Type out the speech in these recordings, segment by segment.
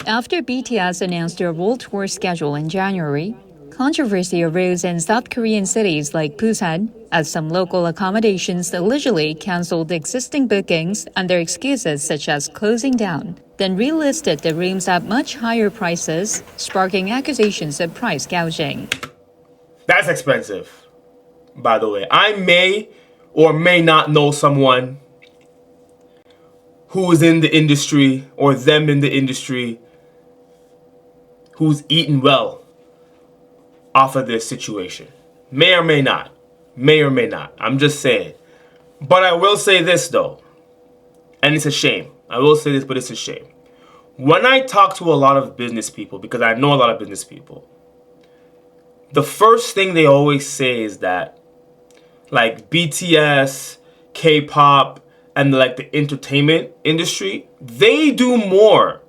After BTS announced their world tour schedule in January, controversy arose in South Korean cities like Busan, as some local accommodations allegedly canceled existing bookings under excuses such as closing down, then relisted the rooms at much higher prices, sparking accusations of price gouging. That's expensive, by the way. I may or may not know someone who is in the industry or them in the industry who's eaten well off of this situation. May or may not. May or may not. I'm just saying. But I will say this though, and it's a shame. I will say this, but it's a shame. When I talk to a lot of business people, because I know a lot of business people, the first thing they always say is that like BTS, K-pop, and like the entertainment industry, they do more.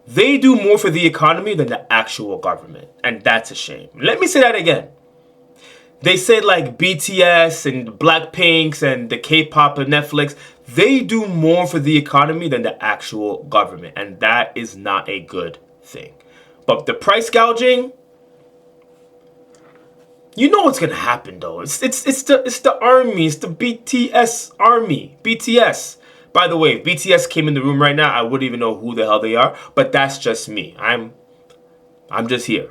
They do more for the economy than the actual government. And that's a shame. Let me say that again. They say like BTS and Blackpinks and the K-pop and Netflix, they do more for the economy than the actual government. And that is not a good thing. But the price gouging, you know what's gonna happen though. It's the army. It's the BTS army. BTS. By the way, if BTS came in the room right now, I wouldn't even know who the hell they are. But that's just me. I'm just here.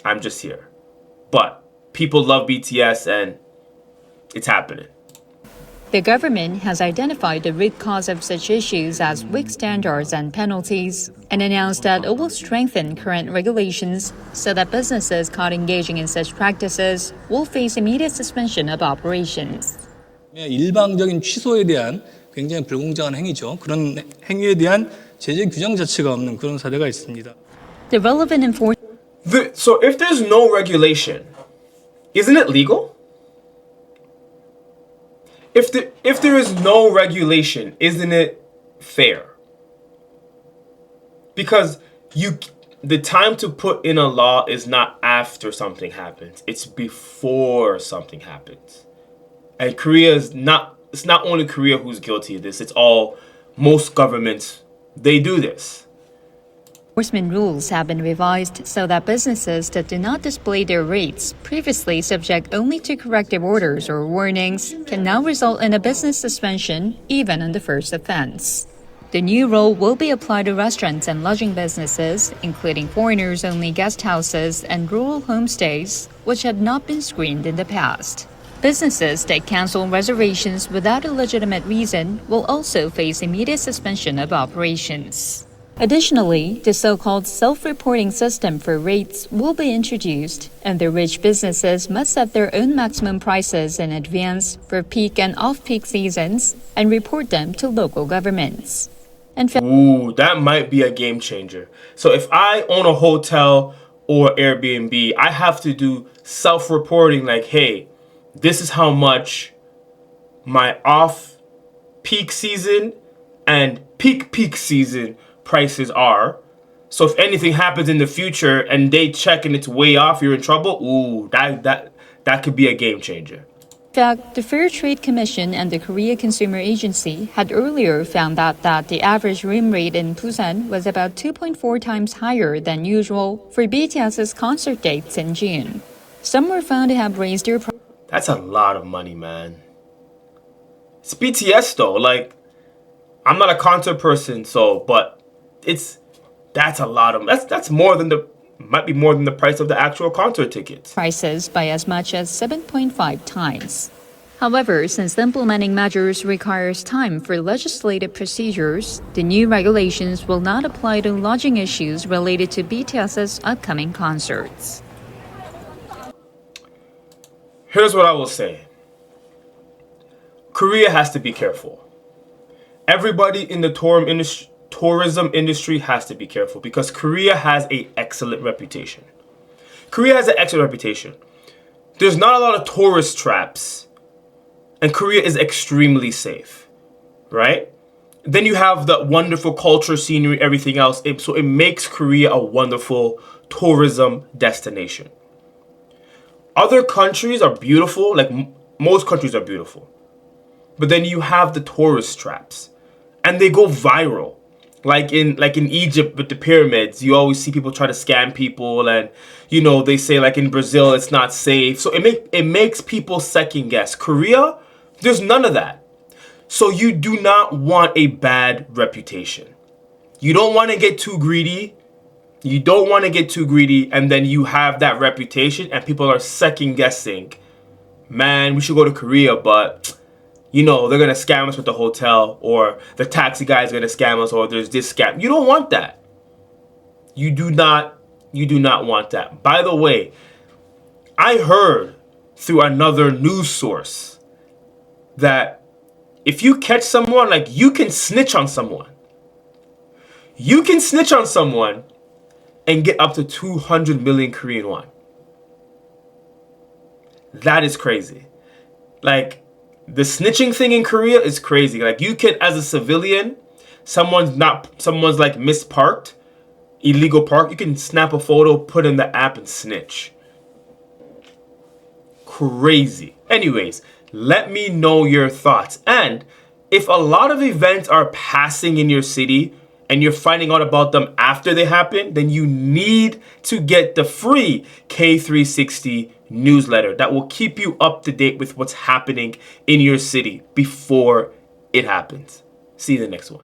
I'm just here. But people love BTS and it's happening. The government has identified the root cause of such issues as weak standards and penalties and announced that it will strengthen current regulations so that businesses caught engaging in such practices will face immediate suspension of operations. 일방적인 취소에 대한 굉장히 불공정한 행위죠. 그런 행위에 대한 제재 규정 자체가 없는 그런 사례가 있습니다. The relevant enforcement. So if there's no regulation, isn't it legal? If there is no regulation, isn't it fair? Because the time to put in a law is not after something happens. It's before something happens. And it's not only Korea who's guilty of this. It's most governments, they do this. Enforcement rules have been revised so that businesses that do not display their rates, previously subject only to corrective orders or warnings, can now result in a business suspension even on the first offense. The new rule will be applied to restaurants and lodging businesses, including foreigners-only guest houses and rural homestays, which had not been screened in the past. Businesses that cancel reservations without a legitimate reason will also face immediate suspension of operations. Additionally, the so-called self-reporting system for rates will be introduced, and the rich businesses must set their own maximum prices in advance for peak and off-peak seasons and report them to local governments. Ooh, that might be a game changer. So if I own a hotel or Airbnb, I have to do self-reporting like, hey, this is how much my off-peak season and peak season prices are. So if anything happens in the future and they check and it's way off, you're in trouble. Ooh, that could be a game changer. In fact, the Fair Trade Commission and the Korea Consumer Agency had earlier found out that the average room rate in Busan was about 2.4 times higher than usual for BTS's concert dates in June. Some were found to have raised their prices. That's a lot of money, man. It's BTS though. Like, I'm not a concert person, but that's a lot of that's might be more than the price of the actual concert tickets. Prices by as much as 7.5 times. However, since implementing measures requires time for legislative procedures, the new regulations will not apply to lodging issues related to BTS's upcoming concerts. Here's what I will say. Korea has to be careful. Everybody in the tourism industry has to be careful because Korea has an excellent reputation. Korea has an excellent reputation. There's not a lot of tourist traps, and Korea is extremely safe, right? Then you have the wonderful culture, scenery, everything else. So it makes Korea a wonderful tourism destination. Other countries are beautiful, like most countries are beautiful. But then you have the tourist traps, and they go viral. Like in Egypt with the pyramids, you always see people try to scam people, and they say like in Brazil it's not safe. So it makes people second guess. Korea, there's none of that. So you do not want a bad reputation. You don't want to get too greedy. You don't want to get too greedy, and then you have that reputation and people are second guessing. Man, we should go to Korea, but they're going to scam us with the hotel, or the taxi guy is going to scam us, or there's this scam. You don't want that. You do not want that. By the way, I heard through another news source that if you catch someone, like, you can snitch on someone. You can snitch on someone and get up to 200 million Korean won. That is crazy. Like, the snitching thing in Korea is crazy. Like, you can, as a civilian, someone's like misparked, illegal park, you can snap a photo, put in the app, and snitch. Crazy. Anyways, let me know your thoughts. And if a lot of events are passing in your city and you're finding out about them after they happen, then you need to get the free K360 newsletter that will keep you up to date with what's happening in your city before it happens. See you in the next one.